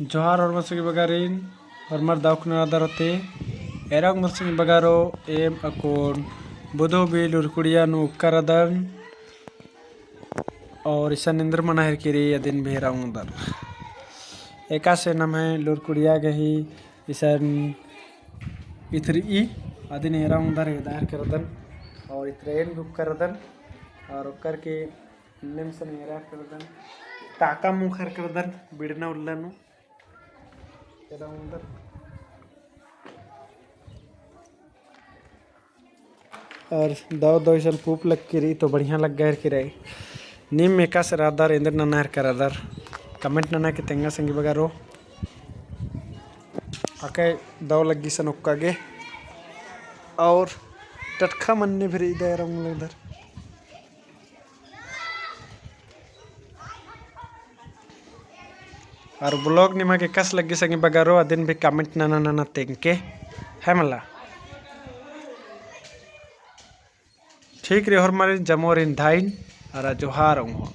जोहार और मसुगी बगारिन और मर दाउक नदारते एरंग मसुगी बगारो एम अकोन बुधो बिल उरकुड़िया नु उपकारदन और ईसन इंद्र मनाहिर किरी यदिन भेराऊं दर एका से नम है लुरकुड़िया गही ईसन इथरी अदिन हेराऊं दर हेदार करदन और इत्रेन बुक करदन और ओकर के निम सन हेरा करदन टाका मुखर करदन बिड़ना उल्लनु और दाव दो ईसन पूप लग की रही तो बढ़िया लग गए की रही नीम मेका से रादार इंद्र ननार करादार कमेंट नना के तेंगा संगी बगारो आके दाव लगी सन उक्कागे और टटखा मन्ने फिर इधर उधर और ब्लॉग निमा के कस लगी संगी बगारो अदिन भी कमेंट नना नना तेंके है मला ठीक रे हर मारे जमोरिन धाइन और जोहार हूँ।